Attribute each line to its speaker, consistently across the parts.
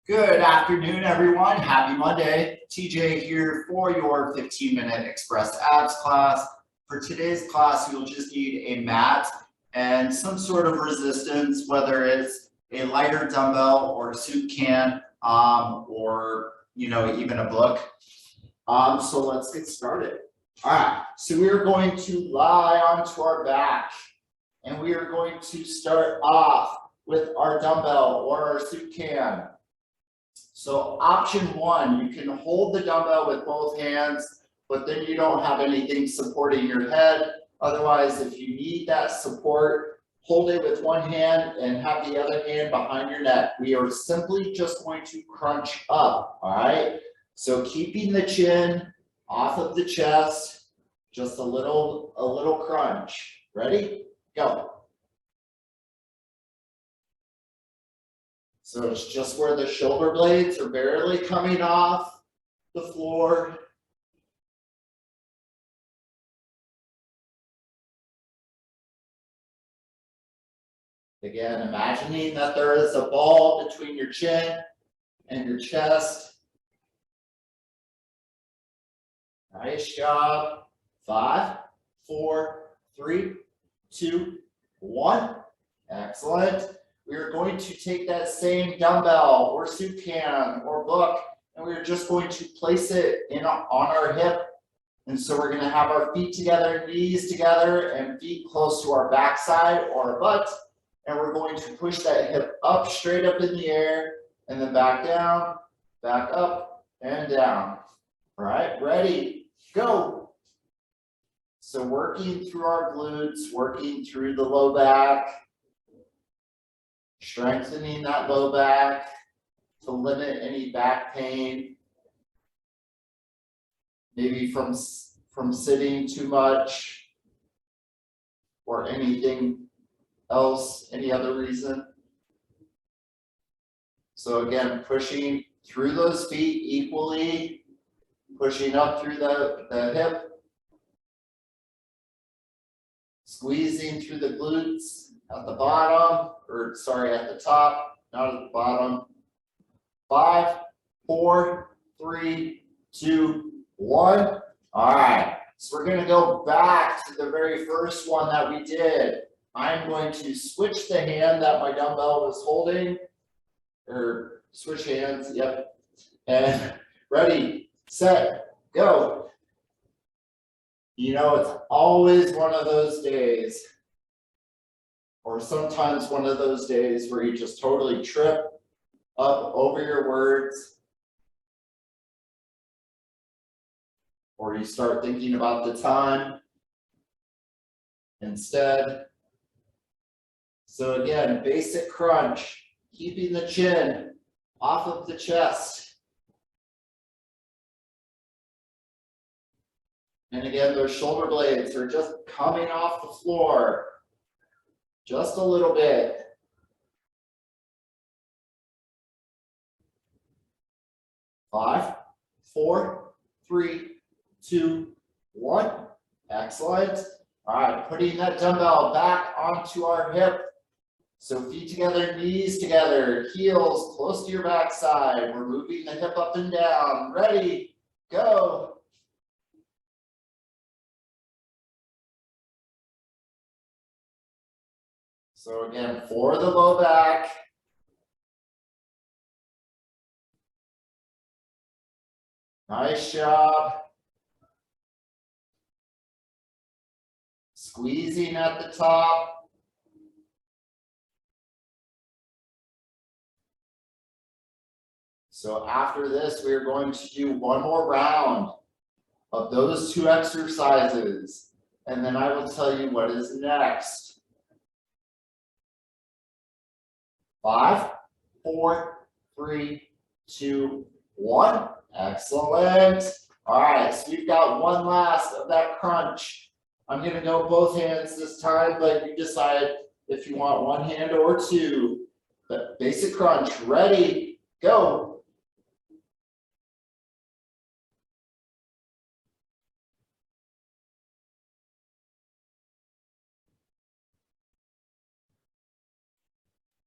Speaker 1: Good afternoon, everyone. Happy Monday. TJ here for your 15-minute Express Abs class. For today's class, you'll just need a mat and some sort of resistance, whether it's a lighter dumbbell or a soup can, or even a book. So let's get started. All right. So we are going to lie onto our back, and we are going to start off with our dumbbell or our soup can. So option one, you can hold the dumbbell with both hands, but then you don't have anything supporting your head. Otherwise, if you need that support, hold it with one hand and have the other hand behind your neck. We are simply just going to crunch up, all right? So keeping the chin off of the chest, just a little crunch. Ready? Go. So it's just where the shoulder blades are barely coming off the floor. Again, imagining that there is a ball between your chin and your chest. Nice job. 5, 4, 3, 2, 1. Excellent. We are going to take that same dumbbell or soup can or book, and we are just going to place it on our hip. And so we're going to have our feet together, knees together, and feet close to our backside or our butt. And we're going to push that hip up, straight up in the air, and then back down, back up, and down. All right, ready, go. So working through our glutes, working through the low back, strengthening that low back to limit any back pain, maybe from sitting too much or anything else, any other reason. So again, pushing through those feet equally, pushing up through the hip, squeezing through the glutes at the bottom, at the top, not at the bottom. 5, 4, 3, 2, 1. All right, so we're going to go back to the very first one that we did. I'm going to switch the hand that my dumbbell was holding, or switch hands, yep. And ready, set, go. You know, it's always one of those days, or sometimes one of those days where you just totally trip up over your words, or you start thinking about the time instead. So again, basic crunch, keeping the chin off of the chest. And again, those shoulder blades are just coming off the floor. Just a little bit. 5, 4, 3, 2, 1. Excellent. All right, putting that dumbbell back onto our hip. So feet together, knees together, heels close to your backside. We're moving the hip up and down. Ready, go. So again, for the low back. Nice job. Squeezing at the top. So after this, we're going to do one more round of those two exercises, and then I will tell you what is next. 5, 4, 3, 2, 1. Excellent. All right, so we've got one last of that crunch. I'm going to go both hands this time, but you decide if you want one hand or two. But basic crunch. Ready, go.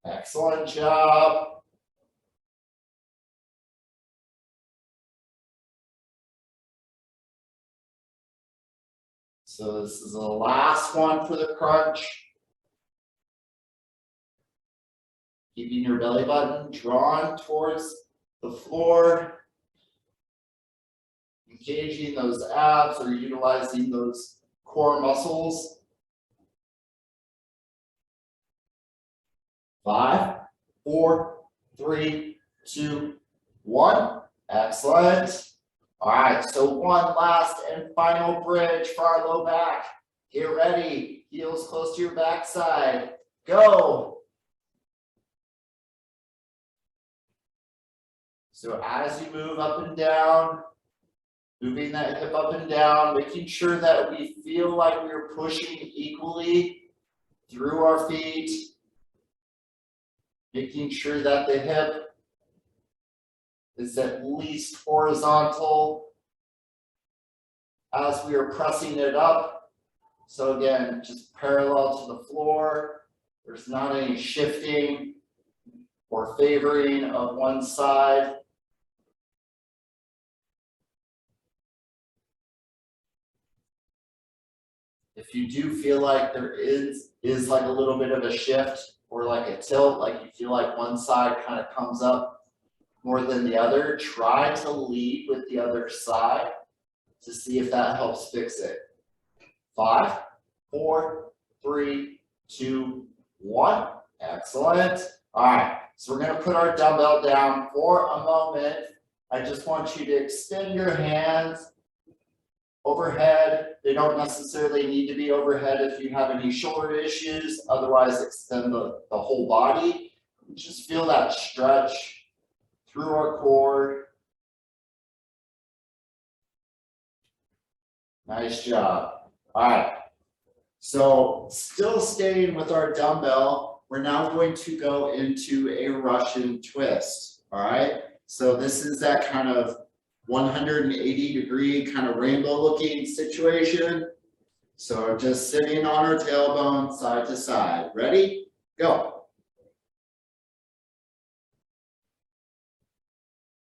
Speaker 1: Excellent job. So this is the last one for the crunch. Keeping your belly button drawn towards the floor. Engaging those abs or utilizing those core muscles. 5, 4, 3, 2, 1. Excellent. All right, so one last and final bridge for our low back. Get ready. Heels close to your backside. Go. So as you move up and down, moving that hip up and down, making sure that we feel like we're pushing equally through our feet. Making sure that the hip is at least horizontal as we are pressing it up. So again, just parallel to the floor. There's not any shifting or favoring of one side. If you do feel like there is like a little bit of a shift or like a tilt, like you feel like one side kind of comes up more than the other, try to lead with the other side to see if that helps fix it. 5, 4, 3, 2, 1. Excellent. All right, so we're going to put our dumbbell down for a moment. I just want you to extend your hands overhead. They don't necessarily need to be overhead if you have any shoulder issues. Otherwise, extend the whole body. Just feel that stretch through our core. Nice job. All right. So still staying with our dumbbell, we're now going to go into a Russian twist. All right. So this is that kind of 180-degree kind of rainbow looking situation. So just sitting on our tailbone side to side. Ready? Go.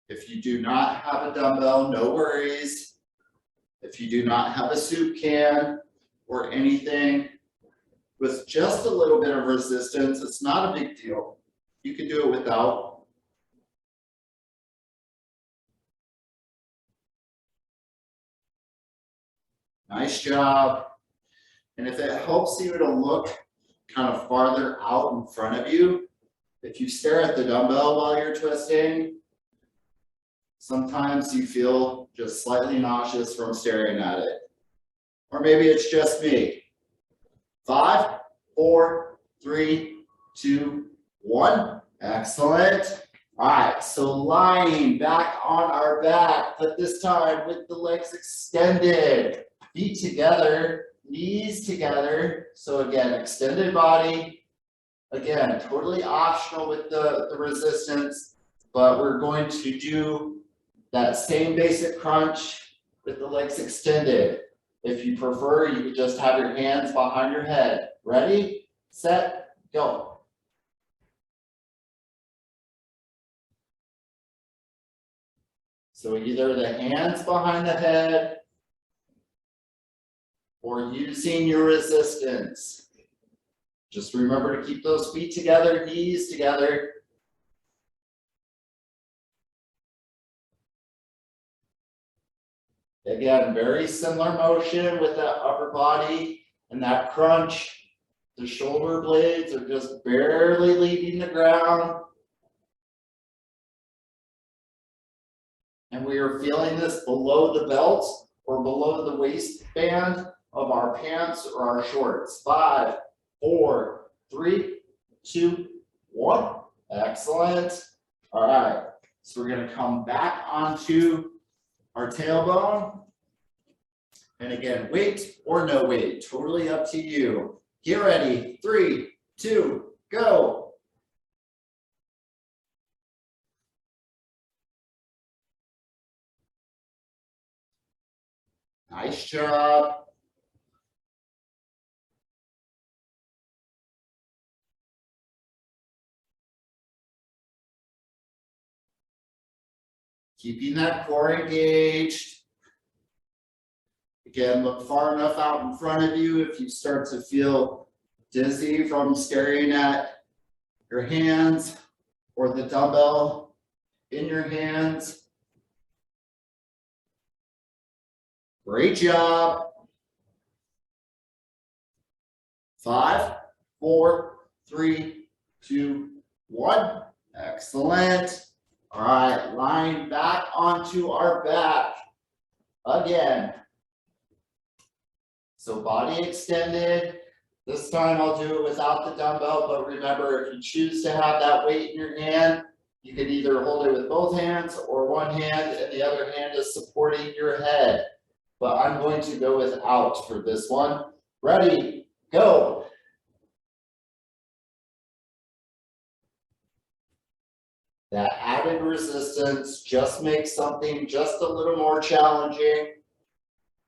Speaker 1: If you do not have a dumbbell, no worries. If you do not have a soup can or anything with just a little bit of resistance, it's not a big deal. You can do it without. Nice job. And if it helps you to look kind of farther out in front of you, if you stare at the dumbbell while you're twisting, sometimes you feel just slightly nauseous from staring at it. Or maybe it's just me. 5, 4, 3, 2, 1. Excellent. All right, so lying back on our back, but this time with the legs extended. Feet together, knees together. So again, extended body. Again, totally optional with the resistance, but we're going to do that same basic crunch with the legs extended. If you prefer, you could just have your hands behind your head. Ready, set, go. So either the hands behind the head or using your resistance. Just remember to keep those feet together, knees together. Again, very similar motion with that upper body and that crunch. The shoulder blades are just barely leaving the ground. And we are feeling this below the belt or below the waistband of our pants or our shorts. 5, 4, 3, 2, 1. Excellent. All right. So we're going to come back onto our tailbone. And again, weight or no weight, totally up to you. Get ready. 3, 2, go. Nice job. Keeping that core engaged. Again, look far enough out in front of you if you start to feel dizzy from staring at your hands or the dumbbell in your hands. Great job. 5, 4, 3, 2, 1. Excellent. All right, lying back onto our back again. So body extended. This time I'll do it without the dumbbell, but remember, if you choose to have that weight in your hand, you can either hold it with both hands or one hand and the other hand is supporting your head. But I'm going to go without for this one. Ready, go. That added resistance just makes something just a little more challenging,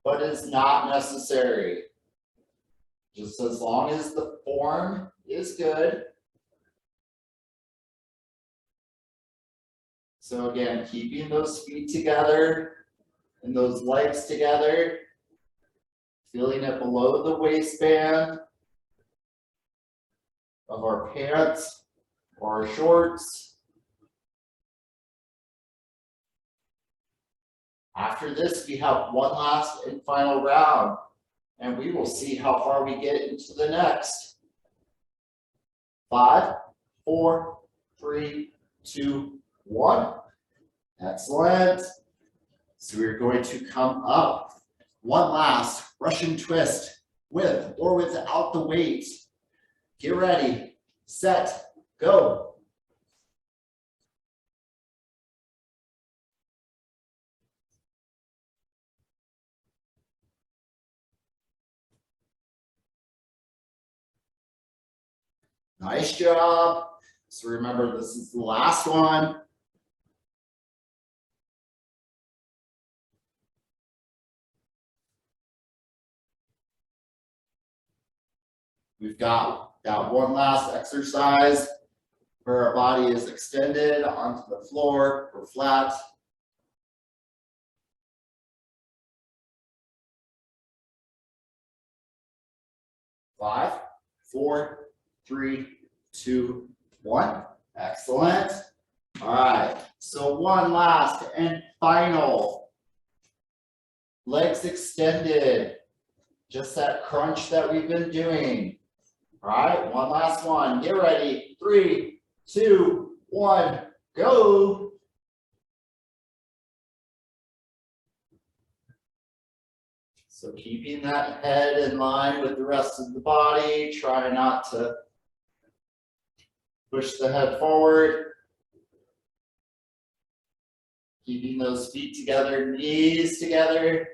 Speaker 1: but is not necessary. Just as long as the form is good. So again, keeping those feet together and those legs together, feeling it below the waistband of our pants or our shorts. After this, we have one last and final round, and we will see how far we get into the next. 5, 4, 3, 2, 1. Excellent. So we're going to come up. One last Russian twist with or without the weight. Get ready, set, go. Nice job. So remember, this is the last one. We've got that one last exercise where our body is extended onto the floor or flat. Five, 4, 3, 2, 1. Excellent. All right, so one last and final. Legs extended. Just that crunch that we've been doing. All right, one last one. Get ready. 3, 2, 1, go. So keeping that head in line with the rest of the body. Try not to push the head forward. Keeping those feet together, knees together.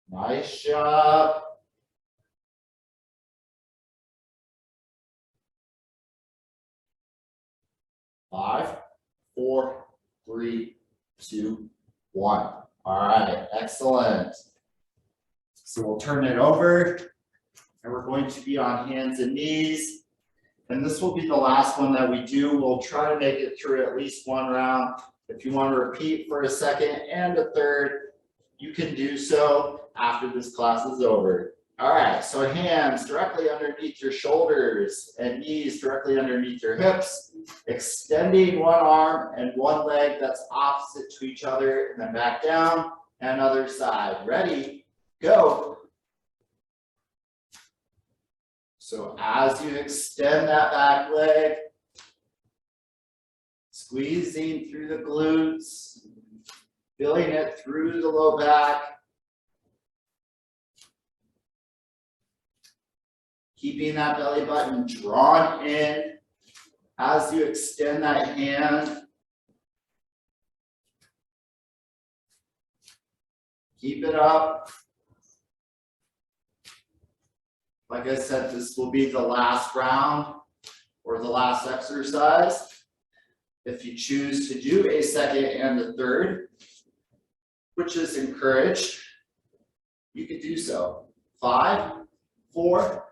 Speaker 1: Nice job. Five, 4, 3, 2, 1. All right, excellent. So we'll turn it over and we're going to be on hands and knees. And this will be the last one that we do. We'll try to make it through at least one round. If you want to repeat for a second and a third, you can do so after this class is over. All right, so hands directly underneath your shoulders and knees directly underneath your hips, extending one arm and one leg that's opposite to each other, and then back down, and other side. Ready, go. So as you extend that back leg, squeezing through the glutes, feeling it through the low back, keeping that belly button drawn in as you extend that hand. Keep it up. Like I said, this will be the last round or the last exercise. If you choose to do a second and a third, which is encouraged, you can do so. 5, 4,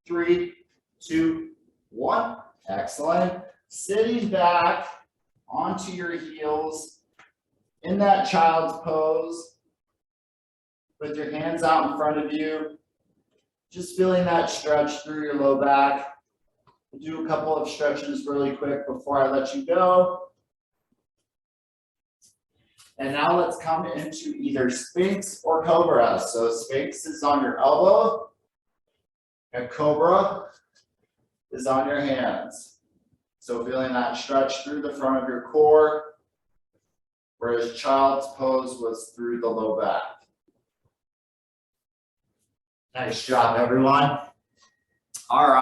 Speaker 1: 3, 2, 1. Excellent. Sitting back onto your heels in that child's pose with your hands out in front of you. Just feeling that stretch through your low back. We'll do a couple of stretches really quick before I let you go. And now let's come into either Sphinx or Cobra. So Sphinx is on your elbow and Cobra is on your hands. So feeling that stretch through the front of your core, whereas child's pose was through the low back. Nice job, everyone. All right.